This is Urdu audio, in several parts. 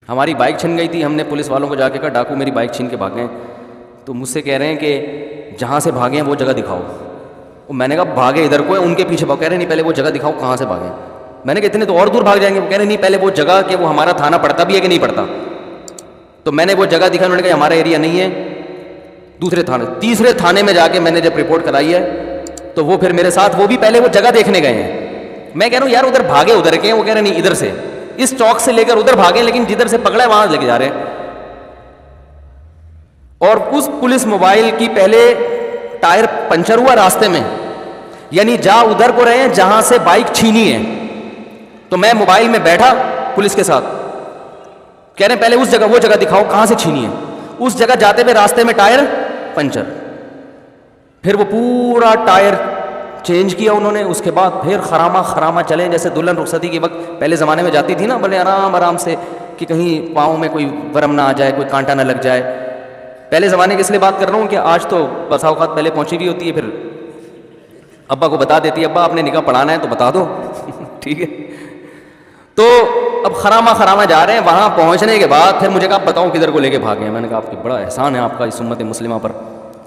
ہماری بائک چھن گئی تھی، ہم نے پولیس والوں کو جا کے کہا ڈاکو میری بائک چھین کے بھاگ گئے، تو مجھ سے کہہ رہے ہیں کہ جہاں سے بھاگے ہیں وہ جگہ دکھاؤ. میں نے کہا بھاگے ادھر کو ہے، ان کے پیچھے بھاگ. کہہ رہے نہیں پہلے وہ جگہ دکھاؤ کہاں سے بھاگے. میں نے کہا اتنے تو اور دور بھاگ جائیں گے. وہ کہہ رہے نہیں پہلے وہ جگہ کہ وہ ہمارا تھانہ پڑتا بھی ہے کہ نہیں پڑتا. تو میں نے وہ جگہ دکھا، انہوں نے کہا ہمارا ایریا نہیں ہے، دوسرے تھانے. تیسرے تھانے میں جا کے میں نے جب رپورٹ کرائی ہے تو وہ پھر میرے ساتھ وہ بھی پہلے وہ جگہ دیکھنے گئے ہیں. میں کہہ رہا ہوں یار ادھر بھاگے ادھر کے، وہ کہہ رہے نہیں ادھر سے، اس چوک سے لے کر ادھر بھاگے، لیکن جدھر سے پکڑا ہے وہاں لے کے جا رہے ہیں. اور اس پولیس موبائل کی پہلے ٹائر پنچر ہوا راستے میں، یعنی جا ادھر کو رہے ہیں جہاں سے بائک چھینی ہے. تو میں موبائل میں بیٹھا پولیس کے ساتھ، کہہ رہے ہیں پہلے اس جگہ وہ جگہ دکھاؤ کہاں سے چھینی ہے. اس جگہ جاتے ہوئے راستے میں ٹائر پنچر. پھر وہ پورا ٹائر چینج کیا انہوں نے. اس کے بعد پھر خرامہ چلیں جیسے دلہن رخصتی کے وقت پہلے زمانے میں جاتی تھی نا، بڑے آرام سے کہ کہیں پاؤں میں کوئی ورم نہ آ جائے، کوئی کانٹا نہ لگ جائے. پہلے زمانے کی اس لیے بات کر رہا ہوں کہ آج تو بسا اوقات پہلے پہنچی بھی ہوتی ہے، پھر ابا کو بتا دیتی ہے ابا آپ نے نکاح پڑھانا ہے تو بتا دو ٹھیک ہے. تو اب خرامہ جا رہے ہیں. وہاں پہنچنے کے بعد پھر مجھے کہا بتاؤ کدھر کو لے کے بھاگے ہیں. میں نے کہا آپ کی بڑا احسان ہے آپ کا اس امت مسلمہ پر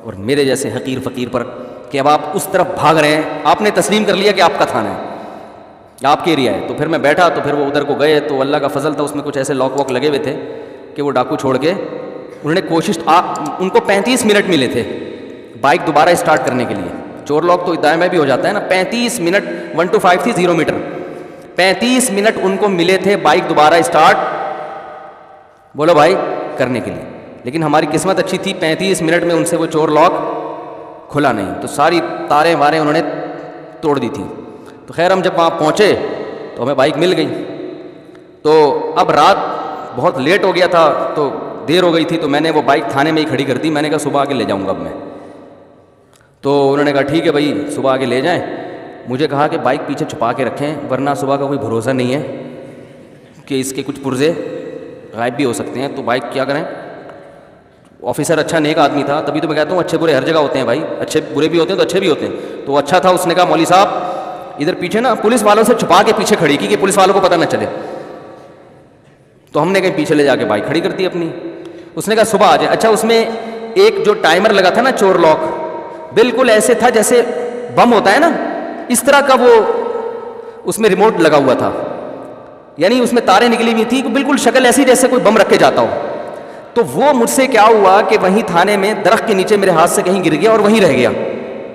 اور میرے جیسے حقیر فقیر پر کہ اب آپ اس طرف بھاگ رہے ہیں. آپ نے تسلیم کر لیا کہ آپ کا تھانہ ہے، آپ کے ایریا ہے. تو پھر میں بیٹھا تو پھر وہ ادھر کو گئے تو اللہ کا فضل تھا اس میں کچھ ایسے لاک واک لگے ہوئے تھے کہ وہ ڈاکو چھوڑ کے انہوں نے کوشش، ان کو 35 منٹ ملے تھے بائک دوبارہ اسٹارٹ کرنے کے لیے. چور لاک تو دائیں بائیں بھی ہو جاتا ہے نا. 35 منٹ 1 to 5 تھی 0 میٹر. 35 منٹ ان کو ملے تھے بائک دوبارہ اسٹارٹ بولو بھائی کرنے کے لیے. لیکن ہماری قسمت اچھی تھی، 35 منٹ میں ان سے وہ چور لاک کھلا نہیں. تو ساری تاریں واریں انہوں نے توڑ دی تھی. تو خیر ہم جب وہاں پہنچے تو ہمیں بائک مل گئی. تو اب رات بہت لیٹ ہو گیا تھا تو دیر ہو گئی تھی، تو میں نے وہ بائک تھانے میں ہی کھڑی کر دی. میں نے کہا صبح آ کے لے جاؤں گا اب میں. تو انہوں نے کہا ٹھیک ہے بھائی صبح آ کے لے جائیں. مجھے کہا کہ بائک پیچھے چھپا کے رکھیں ورنہ صبح کا کوئی بھروسہ نہیں ہے کہ اس کے کچھ پرزے غائب بھی ہو سکتے ہیں. تو بائک کیا کریں. آفیسر اچھا نیک آدمی تھا، تبھی تو میں کہتا ہوں اچھے برے ہر جگہ ہوتے ہیں بھائی، اچھے برے بھی ہوتے ہیں تو اچھے بھی ہوتے ہیں. تو اچھا تھا، اس نے کہا مولوی صاحب ادھر پیچھے نا پولیس والوں سے چھپا کے پیچھے کھڑی کی کہ پولیس والوں کو پتہ نہ چلے. تو ہم نے کہیں پیچھے لے جا کے بائک کھڑی کر دی اپنی. اس نے کہا صبح آ جائے. اچھا اس میں ایک جو ٹائمر لگا تھا نا چور لاک، بالکل ایسے تھا جیسے بم ہوتا ہے نا اس طرح کا، وہ اس میں ریموٹ لگا ہوا تھا، یعنی اس میں تاریں نکلی ہوئی تھی بالکل شکل ایسی جیسے کوئی بم رکھ کے جاتا ہو. تو وہ مجھ سے کیا ہوا کہ وہیں تھانے میں درخت کے نیچے میرے ہاتھ سے کہیں گر گیا اور وہیں رہ گیا.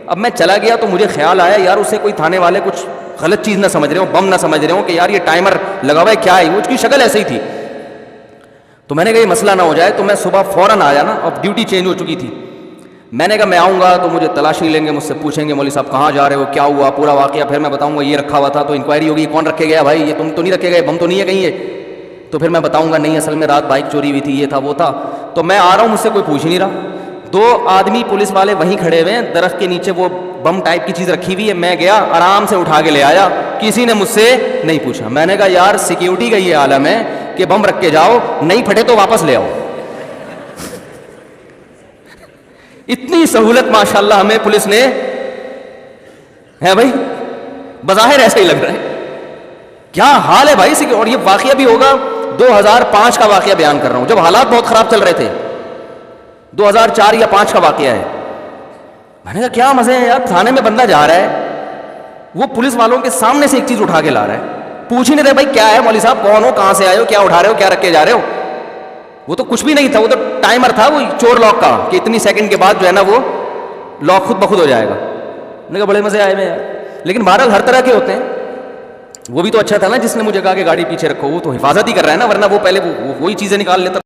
اب میں چلا گیا تو مجھے خیال آیا یار اسے کوئی تھانے والے کچھ غلط چیز نہ سمجھ رہے ہوں، بم نہ سمجھ رہے ہوں کہ یار یہ ٹائمر لگا ہوا ہے کیا ہے. وہ اس کی شکل ایسے ہی تھی. تو میں نے کہا یہ مسئلہ نہ ہو جائے. تو میں صبح فوراً آیا نا، اب ڈیوٹی چینج ہو چکی تھی. میں نے کہا میں آؤں گا تو مجھے تلاشی لیں گے، مجھ سے پوچھیں گے مولوی صاحب کہاں جا رہے ہو، کیا ہوا پورا واقعہ. پھر میں بتاؤں گا یہ رکھا ہوا تھا تو انکوائری ہوگی کون رکھے گیا بھائی، یہ تم تو نہیں رکھے گئے، بم تو نہیں ہے کہیں یہ. تو پھر میں بتاؤں گا نہیں اصل میں رات بائک چوری ہوئی تھی، یہ تھا وہ تھا. تو میں آ رہا ہوں مجھ سے کوئی پوچھ نہیں رہا. 2 آدمی پولیس والے وہیں کھڑے ہوئے ہیں، درخت کے نیچے وہ بم ٹائپ کی چیز رکھی ہوئی ہے. میں گیا آرام سے اٹھا کے لے آیا، کسی نے مجھ سے نہیں پوچھا. میں نے کہا یار سیکیورٹی کا یہ عالم ہے کہ بم رکھ کے جاؤ، نہیں پھٹے تو واپس لے آؤ. اتنی سہولت ماشاءاللہ ہمیں پولیس نے ہے بھائی، بظاہر ایسا ہی لگ رہا ہے. کیا حال ہے بھائی. اور یہ واقعہ بھی ہوگا 2005 کا واقعہ بیان کر رہا ہوں، جب حالات بہت خراب چل رہے تھے. 2004 یا 5 کا واقعہ ہے. میں نے کہا کیا مزے ہیں یار، تھانے میں بندہ جا رہا ہے وہ پولیس والوں کے سامنے سے ایک چیز اٹھا کے لا رہا ہے، پوچھ ہی نہیں رہے بھائی کیا ہے مولوی صاحب، کون ہو، کہاں سے آئے ہو، کیا اٹھا رہے ہو، کیا رکھ کے جا رہے ہو. وہ تو کچھ بھی نہیں تھا، وہ تو ٹائمر تھا وہ چور لاک کا کہ اتنی سیکنڈ کے بعد جو ہے نا وہ لاک خود بخود ہو جائے گا. میں نے کہا بڑے مزے آئے میں یار. لیکن بہرحال ہر طرح کے ہوتے ہیں. وہ بھی تو اچھا تھا نا جس نے مجھے کہا کہ گاڑی پیچھے رکھو، وہ تو حفاظت ہی کر رہا ہے نا، ورنہ وہ پہلے وہی چیزیں نکال لیتا